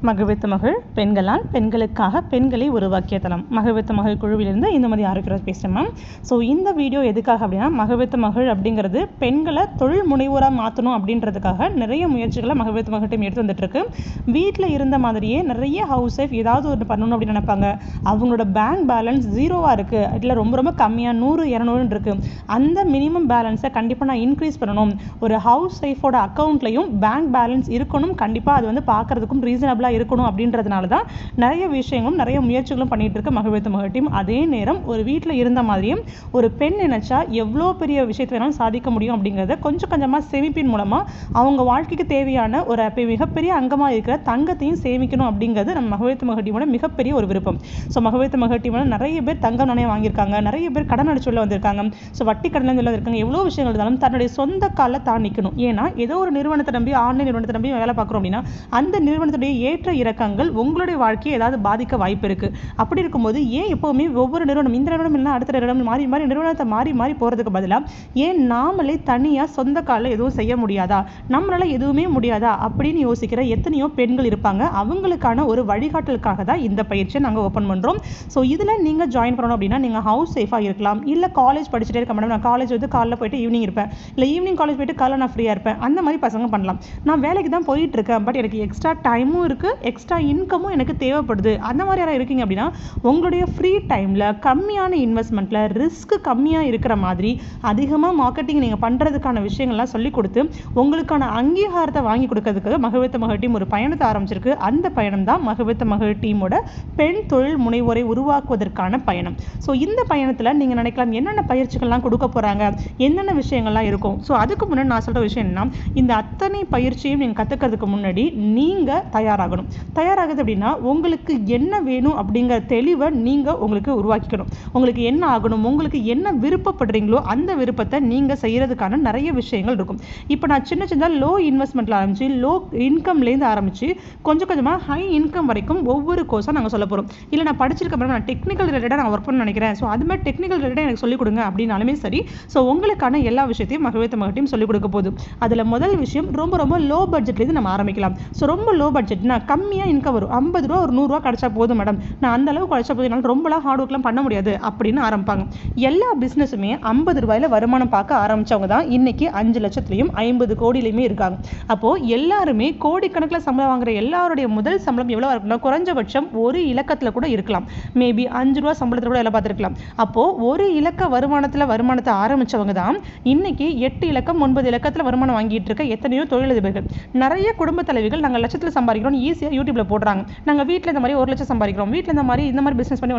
மகிழ்வித்த மகள் பெண்களால் பெண்களுக்காக பெண்களை உருவாக்கிய தளம். மகிழ்வித்த மகள் குழுவிலிருந்து இந்த மாதிரி ஆரோக்கியம் பேசுகிறேன் மேம். ஸோ இந்த வீடியோ எதுக்காக அப்படின்னா, மகிழ்வித்த மகள் அப்படிங்கிறது பெண்களை தொழில் முனைவோராக மாற்றணும் அப்படின்றதுக்காக நிறைய முயற்சிகளை மகிழ்வித்த மகள் டீம் எடுத்து வந்துட்டு இருக்கு. வீட்டில் இருந்த மாதிரியே நிறைய ஹவுஸ் ஒய்ஃப் ஏதாவது ஒன்று பண்ணணும் அப்படின்னு நினைப்பாங்க. அவங்களோட பேங்க் பேலன்ஸ் ஜீரோவாக இருக்குது, இல்லை ரொம்ப ரொம்ப கம்மியாக 100-200 இருக்குது. அந்த மினிமம் பேலன்ஸை கண்டிப்பாக நான் இன்க்ரீஸ் பண்ணணும். ஒரு ஹவுஸ் ஒய்ஃபோட அக்கௌண்ட்லையும் பேங்க் பேலன்ஸ் இருக்கணும். கண்டிப்பாக அது வந்து பார்க்கறதுக்கும் ரீசனபிளாக இருக்கணும் அப்படின்றதுனால தான் நிறைய விஷயங்களும் நிறைய முயற்சிகளும் பண்ணிட்டு இருக்க மகிழ்வித்த மகள் டீம். அதே நேரம் ஒரு வீட்டில் இருந்த மாதிரியும் ஒரு பெண் நினைச்சா எவ்வளோ பெரிய விஷயத்தை வேணாலும் சாதிக்க முடியும் அப்படிங்கிறத கொஞ்சம் கொஞ்சமாக சேமிப்பின் மூலமாக அவங்க வாழ்க்கைக்கு தேவையான ஒரு மிகப்பெரிய அங்கமாக இருக்கிற தங்கத்தையும் சேமிக்கணும் அப்படிங்கிறது நம்ம மகிழ்வித்த மகள் டீமோட மிகப்பெரிய ஒரு விருப்பம். ஸோ மகிழ்வித்த மகள் டீமோட நிறைய பேர் தங்கம் நாணயம் வாங்கியிருக்காங்க, நிறைய பேர் கடன் அடிச்சு உள்ள வந்திருக்காங்க. ஸோ வட்டி கடன் உள்ள இருக்காங்க. எவ்வளோ விஷயங்கள் இருந்தாலும் தன்னுடைய சொந்த காலில் தான் நிற்கணும். ஏன்னா ஏதோ ஒரு நிறுவனத்தை நம்பி ஆன்லைன் நிறுவனத்தை நம்பி வேலை பார்க்குறோம் அப்படின்னா அந்த நிறுவனத்துடைய ஏற்ற இறக்கங்கள் உங்களுடைய வாழ்க்கையை ஏதாவது பாதிக்க வாய்ப்பு இருக்கு. அப்படி இருக்கும்போது ஏன் எப்பவுமே ஒவ்வொரு நிறுவனம் இந்த நிறுவனம் இல்லை அடுத்த நிறுவனம் மாறி மாறி நிறுவனத்தை மாறி மாறி போறதுக்கு பதிலாக ஏன் நாமளே தனியா சொந்த காலில் எதுவும் செய்ய முடியாதா, நம்மளால எதுவுமே முடியாதா அப்படின்னு யோசிக்கிற எத்தனையோ பெண்கள் இருப்பாங்க. அவங்களுக்கான ஒரு வழிகாட்டலுக்காக தான் இந்த பயிற்சியை நாங்கள் ஓப்பன் பண்றோம். ஸோ இதுல நீங்க ஜாயின் பண்ணணும் அப்படின்னா நீங்க ஹவுஸ் சேஃபா இருக்கலாம், இல்ல காலேஜ் படிச்சுட்டே இருக்க மேடம், நான் காலேஜ் வந்து காலைல போயிட்டு ஈவினிங் இருப்பேன், இல்லை ஈவினிங் காலேஜ் போயிட்டு காலைல நான் ஃப்ரீயா இருப்பேன், அந்த மாதிரி பசங்க பண்ணலாம். நான் வேலைக்கு தான் போயிட்டு இருக்கேன், பட் எனக்கு எக்ஸ்ட்ரா டைமும் இருக்கு, எக்ஸ்ட்ரா இன்கமும் எனக்கு தேவைப்படுது. அந்த மாதிரி யாராவது இருக்கீங்க அப்படின்னா உங்களுடைய ஃப்ரீ டைமில் கம்மியான இன்வெஸ்ட்மெண்ட்டில் ரிஸ்க் கம்மியாக இருக்கிற மாதிரி அதிகமாக மார்க்கெட்டிங் நீங்கள் பண்ணுறதுக்கான விஷயங்கள்லாம் சொல்லிக் கொடுத்து உங்களுக்கான அங்கீகாரத்தை வாங்கி கொடுக்கறதுக்காக மகிழ்வித்த மகள் டீம் ஒரு பயணத்தை ஆரம்பிச்சிருக்கு. அந்த பயணம் தான் மகிழ்வித்த மகள் டீமோட பெண் தொழில் முனைவோரை உருவாக்குவதற்கான பயணம். ஸோ இந்த பயணத்தில் நீங்கள் நினைக்கலாம் என்னென்ன பயிற்சிகள்லாம் கொடுக்க போகிறாங்க, என்னென்ன விஷயங்கள்லாம் இருக்கும். ஸோ அதுக்கு முன்னாடி நான் சொல்கிற விஷயம் என்னன்னா, இந்த அத்தனை பயிற்சியும் நீங்கள் கற்றுக்கிறதுக்கு முன்னாடி நீங்கள் தயாராகணும். தயாராகுது அப்படின்னா உங்களுக்கு என்ன வேணும் அப்படிங்கிற தெளிவை நீங்கள் உங்களுக்கு உருவாக்கிக்கணும். உங்களுக்கு என்ன ஆகணும், உங்களுக்கு என்ன விருப்பப்படுறீங்களோ அந்த விருப்பத்தை நீங்கள் செய்கிறதுக்கான நிறைய விஷயங்கள் இருக்கும். இப்போ நான் சின்ன சின்னதாக லோ இன்வெஸ்ட்மெண்ட்டில் ஆரம்பிச்சு லோ இன்கம்லேருந்து ஆரம்பித்து கொஞ்சம் கொஞ்சமாக ஹை இன்கம் வரைக்கும் ஒவ்வொரு கோர்ஸாக நாங்கள் சொல்ல போகிறோம். இல்லை நான் படிச்சிருக்க நான் டெக்னிக்கல் ரிலேட்டடாக நான் ஒர்க் பண்ண நினைக்கிறேன், ஸோ அது மாதிரி டெக்னிக்கல் ரிலேட்டடாக எனக்கு சொல்லிக் கொடுங்க அப்படின்னாலுமே சரி. ஸோ உங்களுக்கான எல்லா விஷயத்தையும் மகிழ்வித்த மகள் டீம் சொல்லிக் கொடுக்க போகுது. அதில் முதல் விஷயம் ரொம்ப ரொம்ப லோ பட்ஜெட்லேருந்து நம்ம ஆரம்பிக்கலாம். ஸோ ரொம்ப லோ பட்ஜெட்னா கம்மியாக இன்கம் வரும், 50 ரூபா ஒரு 100 ரூபா கிடைச்சா போதும் மேடம், நான் அந்த அளவுக்கு கிடைச்சா போதும், என்னால் ரொம்பலாம் ஹார்ட் ஒர்க்லாம் பண்ண முடியாது அப்படின்னு ஆரம்பிப்பாங்க. எல்லா பிஸ்னஸுமே 50 ரூபாயில வருமானம் பார்க்க ஆரம்பிச்சவங்க தான் இன்னைக்கு 5 லட்சத்துலையும் 50 கோடியிலையுமே இருக்காங்க. அப்போ எல்லாருமே கோடிக்கணக்கில் சம்பளம் வாங்குற எல்லாருடைய முதல் சம்பளம் எவ்வளோ இருக்குன்னா குறைஞ்சபட்சம் ஒரு இலக்கத்தில் கூட இருக்கலாம். மேபி 5 ரூபா சம்பளத்தில் கூட வேலை பார்த்துருக்கலாம். அப்போ ஒரு இலக்க வருமானத்தை ஆரம்பிச்சவங்க தான் இன்னைக்கு 8 இலக்கம் 9 இலக்கத்தில் வருமானம் வாங்கிட்டு இருக்க எத்தனையோ தொழிலதிபர்கள். நிறைய குடும்ப தலைவிகள் நாங்கள் லட்சத்தில் சம்பாதிக்கிறோம் ஈஸியாக யூடியூப்ல போடுறாங்க. நாங்கள் வீட்டில் இந்த மாதிரி 1 லட்சம் சம்பாதிக்கிறோம், வீட்டில் இந்த மாதிரி பிஸ்னஸ் பண்ணி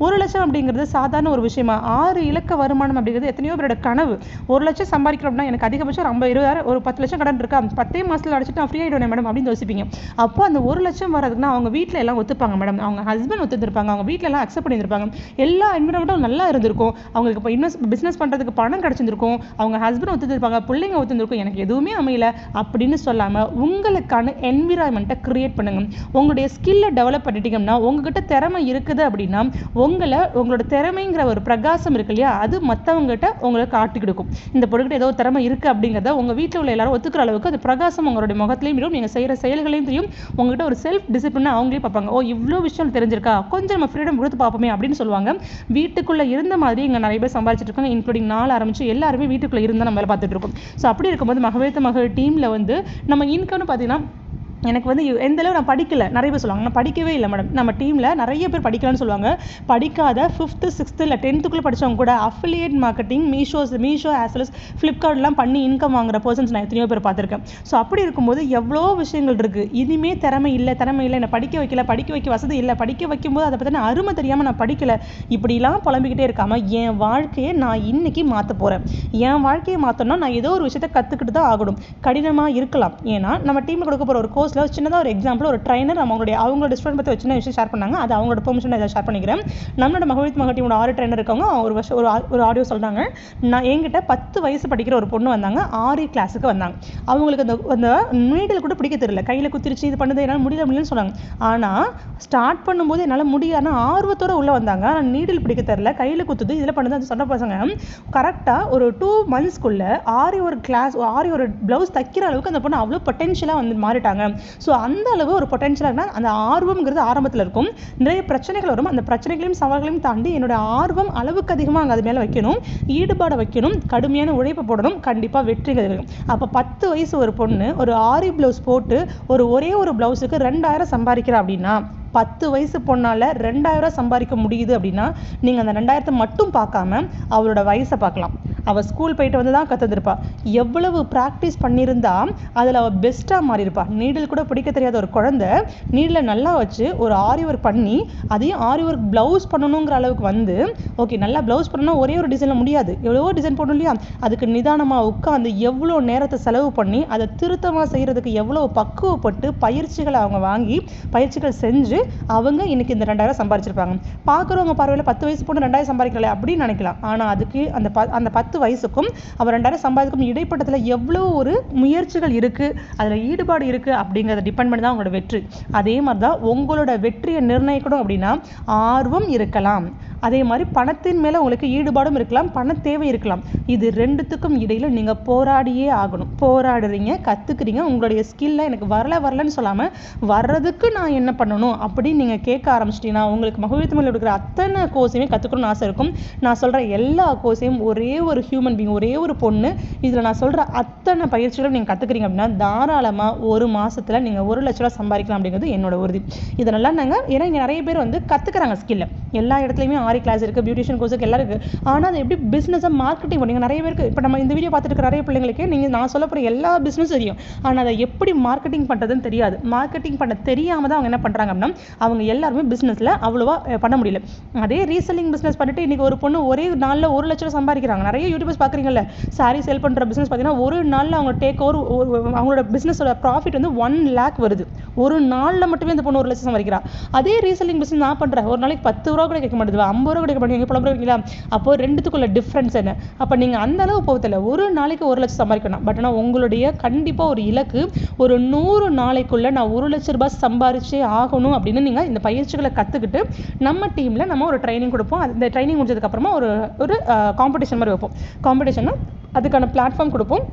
1 லட்சம் அப்படிங்கிறது சாதாரண ஒரு விஷயமா? 6 இலக்க வருமானம் அப்படிங்கிறது எத்தனையோ பேரோட கனவு. 1 லட்சம் சம்பாதிக்கிறோம்னா எனக்கு அதிகபட்சம் 50-20 ஒரு 10 லட்சம் கடன் இருக்கா, 10 மாசத்துல அடிச்சுட்டு நான் ஃப்ரீ ஆயிடுவேன் மேடம் அப்படின்னு யோசிப்பீங்க. அப்போ அந்த 1 லட்சம் வரதுக்குன்னா அவங்க வீட்டில் எல்லாம் ஒத்துப்பாங்க மேடம், அவங்க ஹஸ்பண்ட் ஒத்துருப்பாங்க, அவங்க வீட்டில் எல்லாம் அக்செப்ட் பண்ணியிருப்பாங்க, எல்லா என்விரான்மெண்ட்டும் நல்லா இருந்திருக்கும், அவங்களுக்கு இப்போ பிஸ்னஸ் பண்ணுறதுக்கு பணம் கிடைச்சிருக்கும், அவங்க ஹஸ்பண்ட் ஒத்துருப்பாங்க, பிள்ளைங்க ஒத்துருக்கும், எனக்கு எதுவுமே அமையல அப்படின்னு சொல்லாமல் உங்களுக்கான என்விரான்மெண்ட்டை கிரியேட் பண்ணுங்க. உங்களுடைய ஸ்கில்லை டெவலப் பண்ணிட்டீங்கன்னா உங்ககிட்ட திறமை இருக்குது அப்படின்னா உங்களோட திறமைங்கிற ஒரு பிரகாசம் இருக்கு இல்லையா, அது மற்றவங்ககிட்ட உங்களுக்கு காட்டி கொடுக்கும். இந்த பொருட்கிட்ட ஏதோ திறமை இருக்கு அப்படிங்கிறத உங்க வீட்டில் உள்ள எல்லாரும் ஒத்துக்கிற அளவுக்கு அது பிரகாசம் உங்களுடைய முகத்திலையும் இருக்கும், நீங்க செய்யற செயல்களையும் தெரியும், உங்ககிட்ட ஒரு செல்ஃப் டிசிப்ளின் அவங்களே பார்ப்பாங்க. ஓ இவ்வளோ விஷயம் தெரிஞ்சிருக்கா, கொஞ்சம் நம்ம ஃப்ரீடம் கொடுத்து பார்ப்போமே அப்படின்னு சொல்லுவாங்க. வீட்டுக்குள்ள இருந்த மாதிரி இங்க நிறைய பேர் சம்பாதிச்சிட்டு இருக்காங்க, இன்க்ளூடிங் நாள் ஆரம்பிச்சு எல்லாருமே வீட்டுக்குள்ள இருந்தா நம்ம வேலை பார்த்துட்டு இருக்கோம். ஸோ அப்படி இருக்கும்போது மகிழ்வித்த மகள் டீம்ல வந்து நம்ம இன்கம்னு பார்த்தீங்கன்னா எனக்கு வந்து எந்த அளவு நான் படிக்கல, நிறைய பேர் சொல்லுவாங்க நான் படிக்கவே இல்லை மேடம். நம்ம டீமில் நிறைய பேர் படிக்கலான்னு சொல்லுவாங்க. படிக்காத 5th 6th இல்லை 10th படித்தவங்க கூட affiliate marketing Meesho as well as ஃப்ளிப்கார்ட்லாம் பண்ணி இன்கம் வாங்குற பர்சன்ஸ் நான் எத்தனையோ பேர் பார்த்துருக்கேன். ஸோ அப்படி இருக்கும்போது எவ்வளோ விஷயங்கள் இருக்குது. இனிமே திறமை இல்லை என்னை படிக்க வைக்க வசதி இல்லை, படிக்க வைக்கும்போது அதை பற்றின அருமை தெரியாமல் நான் படிக்கலை, இப்படிலாம் புலம்பிக்கிட்டே இருக்காமல் என் வாழ்க்கையை நான் இன்னைக்கு மாற்ற போகிறேன். என் வாழ்க்கையை மாற்றணும்னா நான் ஏதோ ஒரு விஷயத்தை கற்றுக்கிட்டு தான் ஆகணும். கடினமாக இருக்கலாம். ஏன்னா நம்ம டீமில் கொடுக்க போகிற ஒரு கோர்ஸ் சின்னதாக ஒரு எக்ஸாம்பிள் ஒரு ட்ரைனர் அவங்களோட ஸ்டூடெண்ட் பற்றி சின்ன விஷயம் ஷேர் பண்ணாங்க, அது அவங்களோட பெர்மிஷன் இதை ஷேர் பண்ணிக்கிறேன். நம்மளோட மகிழ்வித்த மகள் டீமோட 6 ட்ரைனர் இருக்காங்க. ஒரு ஆடியோ சொல்றாங்க, நான் என்கிட்ட 10 வயசு படிக்கிற ஒரு பொண்ணு வந்தாங்க, 6 கிளாஸுக்கு வந்தாங்க. அவங்களுக்கு அந்த நீடில் கூட பிடிக்க தெரியல, கையில் குத்திருச்சு, இது பண்ணுது, என்னால் முடியலன்னு சொன்னாங்க. ஆனால் ஸ்டார்ட் பண்ணும்போது என்னால் முடியாது ஆர்வத்தோட உள்ள வந்தாங்க. ஆனால் நீடில் பிடிக்க தெரியல, கையில் குத்துது, இதில் பண்ணுது. அது சொன்ன பசங்க கரெக்டாக ஒரு 2 monthsக்குள்ள ஒரு கிளாஸ் ஒரு ப்ளவுஸ் தைக்கிற அளவுக்கு அந்த பொண்ணு அவ்வளோ பொட்டென்ஷியலாக வந்து மாறிட்டாங்க. ஸோ அந்த அளவு ஒரு பொட்டன்ஷியலாக அந்த ஆர்வம்ங்கிறது ஆரம்பத்தில் இருக்கும். நிறைய பிரச்சனைகள் வரும். அந்த பிரச்சனைகளையும் சவால்களையும் தாண்டி என்னோட ஆர்வம் அளவுக்கு அதிகமாக அங்கே அது மேலே வைக்கணும், ஈடுபாடை வைக்கணும், கடுமையான உழைப்பு போடணும், கண்டிப்பாக வெற்றிகள் இருக்கும். அப்போ 10 வயசு ஒரு பொண்ணு ஒரு ஆரி ப்ளவுஸ் போட்டு ஒரே ஒரு ப்ளவுஸுக்கு 2000 சம்பாதிக்கிறா அப்படின்னா, 10 வயசு பொண்ணால் 2000 சம்பாதிக்க முடியுது அப்படின்னா, நீங்கள் அந்த 2000 மட்டும் பார்க்காம அவளோட வயசை பார்க்கலாம். அவள் ஸ்கூல் போயிட்டு வந்து தான் கற்றுருப்பா. எவ்வளவு ப்ராக்டிஸ் பண்ணியிருந்தா அதில் அவள் பெஸ்ட்டாக மாறியிருப்பா. நீடில் கூட பிடிக்க தெரியாத ஒரு குழந்தை நீடில் நல்லா வச்சு ஒரு ஆரி ஒர்க் பண்ணி, அதையும் ஆரி ஒர்க் ப்ளவுஸ் பண்ணணுங்கிற அளவுக்கு வந்து, ஓகே நல்லா ப்ளவுஸ் பண்ணணும்னா ஒரே ஒரு டிசைனில் முடியாது, எவ்வளவோ டிசைன் போடணும் இல்லையா? அதுக்கு நிதானமாக உட்காந்து எவ்வளோ நேரத்தை செலவு பண்ணி அதை திருத்தமாக செய்கிறதுக்கு எவ்வளோ பக்குவப்பட்டு பயிற்சிகளை அவங்க வாங்கி பயிற்சிகள் செஞ்சு அவங்க இன்னைக்கு இந்த 2000 சம்பாதிச்சிருப்பாங்க. பார்க்குறவங்க பார்வையில் 10 வயசு பொண்ணு 2000 சம்பாதிக்கல அப்படின்னு நினைக்கலாம். ஆனால் அதுக்கு அந்த 10 வயசுக்கும் அவர் 2000 சம்பாதிக்கும் இடைப்பட்டத்தில் எவ்வளோ ஒரு முயற்சிகள் இருக்குது, அதில் ஈடுபாடு இருக்குது அப்படிங்கிறத டிபெண்ட் பண்ணி தான் உங்களோட வெற்றி. அதே மாதிரி தான் உங்களோட வெற்றியை நிர்ணயிக்கணும் அப்படின்னா ஆர்வம் இருக்கலாம், அதே மாதிரி பணத்தின் மேலே உங்களுக்கு ஈடுபாடும் இருக்கலாம், பண தேவை இருக்கலாம். இது ரெண்டுத்துக்கும் இடையில் நீங்கள் போராடியே ஆகணும். போராடுறீங்க, கற்றுக்குறீங்க, உங்களுடைய ஸ்கில்லை எனக்கு வரலன்னு சொல்லாமல் வர்றதுக்கு நான் என்ன பண்ணணும் அப்படின்னு நீங்கள் கேட்க ஆரம்பிச்சிட்டிங்கன்னா உங்களுக்கு மகவித் தமிழில் இருக்கிற அத்தனை கோர்ஸையுமே கற்றுக்கணும்னு ஆசை இருக்கும். நான் சொல்கிற எல்லா கோர்ஸையும் ஒரே ஒரு ஹியூமன் பீயிங், ஒரே ஒரு பொண்ணு, இதில் நான் சொல்கிற அத்தனை பயிற்சிகளும் நீங்கள் கற்றுக்குறீங்க அப்படின்னா தாராளமாக ஒரு மாதத்தில் நீங்கள் 1 லட்ச ரூபா சம்பாதிக்கலாம் அப்படிங்கிறது என்னோட உறுதி. இதெல்லாம் நாங்கள் ஏன்னா இங்கே நிறைய பேர் வந்து கற்றுக்குறாங்க ஸ்கில்லை. எல்லா இடத்துலையுமே ஆரி கிளாஸ் இருக்குது, பியூட்டிஷியன் கோர்ஸுக்கு எல்லாம் இருக்குது. ஆனால் அது எப்படி பிஸ்னஸாக மார்க்கெட்டிங் பண்ணுங்க நிறைய பேருக்கு. இப்போ நம்ம இந்த வீடியோ பார்த்துட்டு நிறைய பிள்ளைங்களுக்கு நான் சொல்ல போகிற எல்லா பிஸ்னஸ் தெரியும், ஆனால் அதை எப்படி மார்க்கெட்டிங் பண்ணுறதுன்னு தெரியாது. மார்க்கெட்டிங் பண்ண தெரியாமல் தான் அவங்க என்ன பண்ணுறாங்க அப்படின்னா அவங்க எல்லாருமே பிஸ்னஸில் அவ்வளோவா பண்ண முடியல. அதே ரீசெல்லிங் பிஸ்னஸ் பண்ணிட்டு இன்றைக்கி ஒரு பொண்ணு ஒரே நாளில் 1 லட்ச ரூபா சம்பாதிக்கிறாங்க. நிறைய யூடியூபர்ஸ் பார்க்குறீங்கல்ல, சாரி சேல் பண்ணுற பிஸ்னஸ் பார்த்தீங்கன்னா ஒரு நாளில் அவங்க டேக் ஓவர் அவங்களோட பிஸ்னஸோட ப்ராஃபிட் வந்து 1 lakh வருது. ஒரு நாளில் மட்டுமே இந்த பொண்ணு 1 லட்சம் சம்பாதிக்கிறா. அதே ரீசெல்லிங் பிஸ்னஸ் நான் பண்ணுறேன், ஒரு நாளைக்கு 10 ரூபா கூட கேட்க மாட்டேது, 50 ரூபா கிடைக்க மாட்டேங்க, புலம்புறீங்களா? அப்போ ரெண்டுத்துக்குள்ள டிஃப்ரென்ஸ் என்ன? அப்போ நீங்கள் அந்த அளவு போகல, ஒரு நாளைக்கு 1 லட்சம் சம்பாதிக்கணும். பட் ஆனால் உங்களுடைய கண்டிப்பாக ஒரு இலக்கு ஒரு 100 நாளைக்குள்ளே நான் 1 லட்ச ரூபாய் சம்பாதிச்சே ஆகணும் அப்படின்னு நீங்கள் இந்த பயிற்சிகளை கற்றுக்கிட்டு நம்ம டீமில் நம்ம ஒரு ட்ரைனிங் கொடுப்போம். அந்த ட்ரைனிங் முடிஞ்சதுக்கப்புறமா ஒரு காம்படிஷன் மாதிரி வைப்போம். காம்படிஷன்னா அதுக்கான பிளாட்ஃபார்ம் கொடுப்போம்.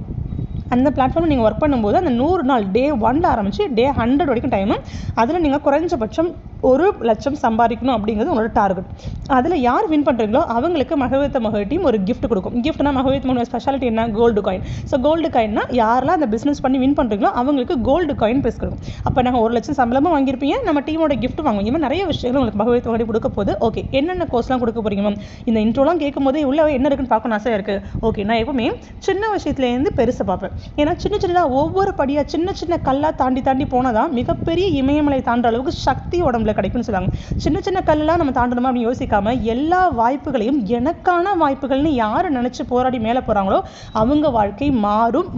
அந்த பிளாட்ஃபார்மில் நீங்கள் ஒர்க் பண்ணும்போது அந்த 100 நாள் டே 1 ஆரம்பித்து டே 100 வரைக்கும் டைமு, அதில் நீங்கள் குறைஞ்சபட்சம் 1 லட்சம் சம்பாதிக்கணும் அப்படிங்கிறது உங்களோட டார்கெட். அதில் யார் வின் பண்ணுறீங்களோ அவங்களுக்கு மகவித் மகள் டீம் ஒரு கிஃப்ட் கொடுக்கும். கிஃப்ட்னா மகவித் மகள் ஸ்பெஷாலிட்டி என்ன? Gold coin. ஸோ கோல்டு காயின்னா யாரெல்லாம் அந்த பிஸ்னஸ் பண்ணி வின் பண்ணுறீங்களோ அவங்களுக்கு கோல்டு காயின் பேஸ் கொடுக்கும். அப்போ நாங்கள் 1 லட்சம் சம்பளமும் வாங்கியிருப்பீங்க, நம்ம டீமோட கிஃப்ட் வாங்குவோம். இவன் நிறைய விஷயங்கள் உங்களுக்கு மகவித் மகள் கொடுக்க போது. ஓகே, என்னென்ன கோர்ஸ்லாம் கொடுக்க போறீங்க மேம்? இந்த இன்ட்ரோலாம் கேட்கும் போதே உள்ள என்ன இருக்குன்னு பார்க்கணும் ஆசையாக இருக்குது. ஓகே, நான் எப்பவுமே சின்ன விஷயத்துலேருந்து பெருசை பார்ப்பேன். ஏன்னா சின்னதாக ஒவ்வொரு படியாக சின்ன கல்லாக தாண்டி போனால் தான் மிகப்பெரிய இமயமலை தாண்டுற அளவுக்கு சக்தி உடம்புல கிடைக்கும்னு சொல்லுவாங்க. சின்ன கல்லெல்லாம் நம்ம தாண்டணுமா அப்படின்னு யோசிக்காம எல்லா வாய்ப்புகளையும் எனக்கான வாய்ப்புகள்னு யார் நினச்சி போராடி மேலே போகிறாங்களோ அவங்க வாழ்க்கை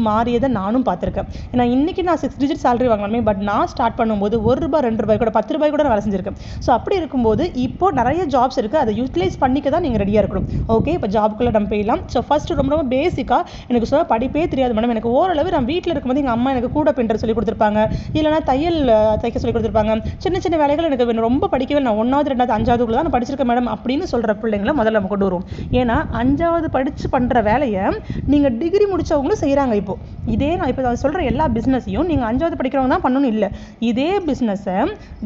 மாறியதை நானும் பார்த்துருக்கேன். ஏன்னா இன்னைக்கு நான் 6 digit salary வாங்கலாமே, பட் நான் ஸ்டார்ட் பண்ணும்போது 1 ரூபாய் 2 ரூபாய் கூட 10 ரூபாய் கூட நான் வேலை செஞ்சிருக்கேன். ஸோ அப்படி இருக்கும்போது இப்போ நிறைய ஜாப்ஸ் இருக்குது, அதை யூட்டிலைஸ் பண்ணிக்க தான் நீங்கள் ரெடியாக இருக்கணும். ஓகே, இப்போ ஜாப்குள்ளே நம்ம போயிடலாம். ஸோ ஃபர்ஸ்ட் ரொம்ப பேசிக்காக எனக்கு சொல்ல படிப்பே தெரியாது மேடம், எனக்கு ஓரளவு நான் வீட்டில் இருக்கும்போது எங்கள் அம்மா எனக்கு கூட பின்னர் சொல்லி கொடுத்துருப்பாங்க, இல்லைனா தையல் தைக்க சொல்லி கொடுத்துருப்பாங்க. சின்ன வேலைகள் எனக்கு ரொம்ப படிக்கவே நான் 1வது 2வது 5வது தான் நான் படிச்சிருக்கேன் மேடம் அப்படின்னு சொல்கிற பிள்ளைங்களை முதல்ல நம்ம கொண்டு வருவோம். ஏன்னா 5வது படித்து பண்ணுற வேலையை நீங்கள் டிகிரி முடித்தவங்களும் செய்கிறாங்க. இதே நான் இப்போ சொல்கிற எல்லா பிஸ்னஸையும் நீங்கள் 5வது படிக்கிறவங்க தான் பண்ணணும் இல்லை, இதே பிஸ்னஸை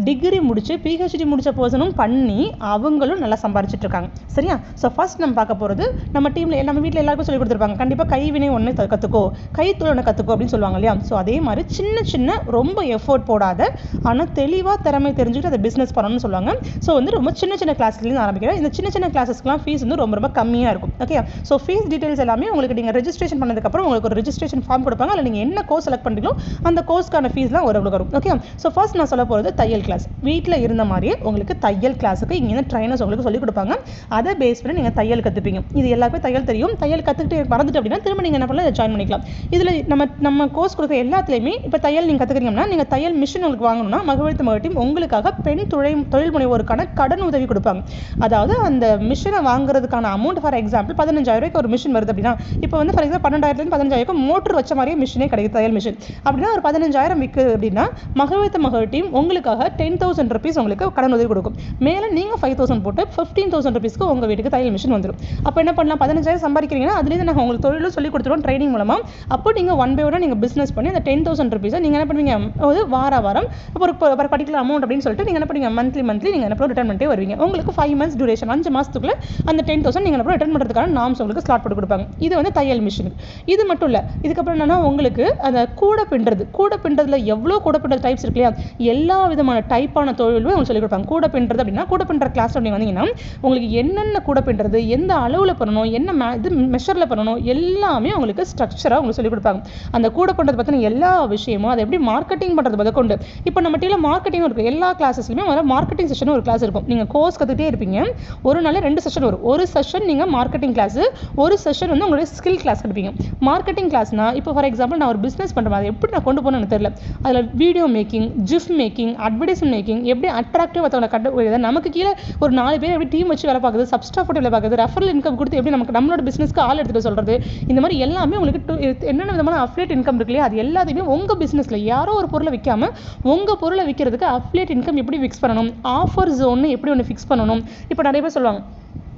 டிகிரி முடித்து பிஹெச்டி முடித்த பர்சனும் பண்ணி அவங்களும் நல்லா சம்பாரிச்சிட்டு இருக்காங்க. சரியா? ஸோ ஃபர்ஸ்ட் நம்ம பார்க்க போகிறது நம்ம டீமில் நம்ம வீட்டில் எல்லாருக்கும் சொல்லி கொடுத்துருப்பாங்க, கண்டிப்பாக கைவினை ஒன்று கற்றுக்கோ, கைத்தொழில் ஒன்று கற்றுக்கோ அப்படின்னு சொல்லுவாங்க இல்லையா? ஸோ அதே மாதிரி சின்ன ரொம்ப எஃபோர்ட் போடாத ஆனால் தெளிவாக திறமை தெரிஞ்சுக்கிட்டு அதை பிஸ்னஸ் பண்ணணும்னு சொல்லுவாங்க. ஸோ வந்து ரொம்ப சின்ன கிளாஸ்லேருந்து ஆரம்பிக்கிறேன். இந்த சின்ன கிளாஸஸ்க்குலாம் ஃபீஸ் வந்து ரொம்ப கம்மியாக இருக்கும். ஓகே, ஸோ ஃபீஸ் டீட்டெயில்ஸ் எல்லாமே உங்களுக்கு நீங்கள் ரெஜிஸ்ட்ரேஷன் பண்ணதுக்கப்புறம் உங்களுக்கு ஒரு ரெஜிஸ்ட்ரேஷன் ஃபார்ம் கொடுப்பாங்க. அதில் நீங்கள் என்ன கோர்ஸ் செலக்ட் பண்ணுறீங்களோ அந்த கோர்ஸ்க்கான ஃபீஸ்லாம் வரும். ஓகே, ஸோ ஃபர்ஸ்ட் நான் சொல்ல போகிறது தையல் கிளாஸ். வீட்டில் இருந்த மாதிரியே உங்களுக்கு தையல் கிளாஸுக்கு இங்கே ட்ரைனர்ஸ் உங்களுக்கு சொல்லிக் கொடுப்பாங்க. அதை பேஸ் பண்ணி நீங்கள் தையல் கற்றுப்பீங்க. இது எல்லாருமே தையல் தெரியும். தையல் கற்றுக்கிட்டு மறந்துட்டு அப்படின்னா திரும்ப நீங்கள் என்ன பண்ணலாம், ஜாயின் பண்ணிக்கலாம். இதில் நம்ம கோர்ஸ் கொடுக்க எல்லாத்துலேயுமே இப்போ தையல் நீங்கள் கற்றுக்கிறீங்கன்னா நீங்கள் தையல் மிஷின் உங்களுக்கு வாங்கணும்னா மகவித் மகள் டீம் உங்களுக்காக பெண் தொழில் முனைவோருக்கான கடன் உதவி கொடுப்பாங்க. அதாவது அந்த மிஷினை வாங்குறதுக்கான அமௌண்ட் ஃபார் எக்ஸாம்பிள் 15,000 ரூபாய்க்கு ஒரு மிஷின் வருது அப்படின்னா இப்போ வந்து ஃபார் எக்ஸாம்பிள் 12,000 15,000 மோட்டர் வச்ச மாதிரியே மிஷினே கிடைக்கும், தையல் மிஷின். அப்படின்னா ஒரு 15,000 விற்குது அப்படின்னா மகவித் மகள் டீம் உங்களுக்காக 10,000 rupees உங்களுக்கு கடன் உதவி கொடுக்கும். மேலே நீங்கள் 5,000 போட்டு 15,000 rupeesக்கு உங்கள் வீட்டுக்கு தையல் மிஷின் வந்துடும். அப்போ என்ன பண்ணலாம், 15,000 சம்பாதிக்கிறீங்கன்னா அதுலேருந்து நாங்கள் உங்களுக்கு தொழிலும் சொல்லி கொடுத்துருவோம் ட்ரைனிங் மூலமாக. அப்போ நீங்கள் ஒன் பை ஒன்னாக நீங்கள் பிஸ்னஸ் பண்ணி அந்த 10,000 rupees நீங்கள் என்ன பண்ணுவீங்க, ஒரு வாரம் இப்போ ஒரு பர்டிகுலர் அமௌண்ட் அப்படின்னு சொல்லிட்டு நீங்கள் என்ன பண்ணுவீங்க, மந்த்லி நீங்கள் என்ன ரிட்டர்ன் பண்ணிட்டே வருவீங்க. உங்களுக்கு 5 months டியூரேஷன், 5 மாதத்துக்குள்ள அந்த 10,000 நீங்கள் என்ன ரிட்டர்ன் பண்ணுறதுக்கான நாம்ஸ் உங்களுக்கு ஸ்லாட் போட்டு கொடுப்பாங்க. இது வந்து தையல் மிஷின். இது மட்டும் இல்லை, இதுக்கப்புறம் என்னன்னா உங்களுக்கு அந்த கூட பின்றதுல எவ்வளோ கூட பின்றது டைப்ஸ் இருக்கு இல்லையா, எல்லா விதமான டைப்பான தொழிலுமே உங்களுக்கு சொல்லிக் கொடுப்பாங்க. கூட பின்றது அப்படின்னா கூட பின்ற கிளாஸ் நீங்கள் வந்தீங்கன்னா உங்களுக்கு என்னென்ன கூட பின்றது, எந்த அளவில் பண்ணணும், என்ன இது மெஷரில் பண்ணணும், எல்லாமே உங்களுக்கு ஸ்ட்ரக்சராக உங்களுக்கு சொல்லிக் கொடுப்பாங்க. அந்த கூட பின்றது பற்றின எல்லா விஷயமும், அதை எப்படி மார்க்கெட்டிங் பண்ணுறது முதற்கொண்டு. இப்போ நம்ம டீல மார்க்கெட்டிங் இருக்குது, எல்லா கிளாஸஸ்லையுமே வந்து மார்க்கெட்டிங் செஷன் ஒரு கிளாஸ் இருக்கும். நீங்கள் கோர்ஸ் கற்றுக்கிட்டே இருப்பீங்க, ஒரு நாள் 2 செஷன் வரும். ஒரு செஷன் நீங்கள் மார்க்கெட்டிங் கிளாஸ், ஒரு செஷன் வந்து உங்களுடைய ஸ்கில் கிளாஸ் கிடைப்பீங்க. மார்க்கெட்டிங் கிளாஸ்னா இப்போ ஃபார் எக்ஸாம்பிள் நான் ஒரு பிஸ்னஸ் பண்ணுறேன், அதை எப்படி நான் கொண்டு போகணும்னு எனக்கு தெரியல, அதில் video making, GIF making, advertisement making, எப்படி அட்ராக்டிவ் மற்றவங்களை நமக்கு கீழே ஒரு 4 பேர் எப்படி டீம் வச்சு வேலை பார்க்குறது, சப்ஸ்டாஃப் வேலை பார்க்குறது, ரெஃபரல் இன்கம் கொடுத்து எப்படி நம்மளோட பிஸ்னஸ்க்கு ஆள் எடுத்துகிட்டு சொல்கிறது, இந்த மாதிரி எல்லாமே உங்களுக்கு என்னென்ன விதமான அஃபிலியேட் இன்கம் இருக்கு இல்லையா, அது எல்லாத்தையுமே உங்கள் பிஸ்னஸில் யாரோ ஒரு பொருளை விற்காம உங்கள் பொருளை விற்கிறதுக்கு அஃபிலியேட் இன்கம் எப்படி ஃபிக்ஸ் பண்ணணும், ஆஃபர் ஜோன் எப்படி ஒன்று ஃபிக்ஸ் பண்ணணும். இப்போ நிறைய பேர் சொல்லுவாங்க,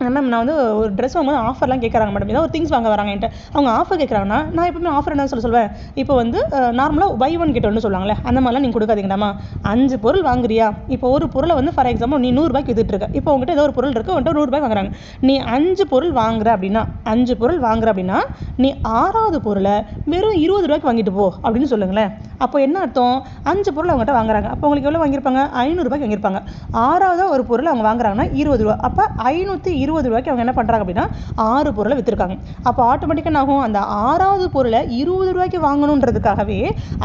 மேம் நான் வந்து ஒரு ட்ரெஸ் வாங்கும்போது ஆஃபர்லாம் கேட்குறாங்க மேடம், ஏதாவது ஒரு திங்ஸ் வாங்க வராங்க என்கிட்ட, அவங்க ஆஃபர் கேட்குறாங்கன்னா நான் எப்பவுமே ஆஃபர் என்ன சொல்லுவேன், இப்போ வந்து நார்மலாக பை ஒன் கெட் ஒன்று சொல்லுவாங்களே, அந்த மாதிரிலாம் நீங்கள் கொடுக்காதீங்கடாமா. 5 பொருள் வாங்குறியா, இப்போ ஒரு பொருளை வந்து ஃபார் எக்ஸாம்பிள் நீ 100 ரூபாய்க்கு வித்துட்டு இருக்க, இப்போ உங்ககிட்ட ஏதோ ஒரு பொருள் இருக்குது, உங்கள்கிட்ட 100 ரூபாய் வாங்குறாங்க, நீ 5 பொருள் வாங்குற அப்படின்னா நீ 6வது பொருளை வெறும் 20 ரூபாய்க்கு வாங்கிட்டு போ அப்படின்னு சொல்லுங்களேன். அப்போ என்ன அர்த்தம், 5 பொருள் அவங்ககிட்ட வாங்குறாங்க, அப்போ உங்களுக்கு எவ்வளோ வாங்கியிருப்பாங்க, 500 ரூபாய்க்கு வாங்கியிருப்பாங்க. 6வது ஒரு பொருள் அவங்க வாங்குறாங்கன்னா 20 ரூபா, அப்போ 520 ரூபாய்க்கு அவங்க என்ன பண்ணுறாங்க அப்படின்னா 6 பொருளை விற்றுருக்காங்க. அப்போ ஆட்டோமேட்டிக்காக ஆகும், அந்த 6வது பொருளை 20 ரூபாய்க்கு வாங்கணுன்றதுக்காகவே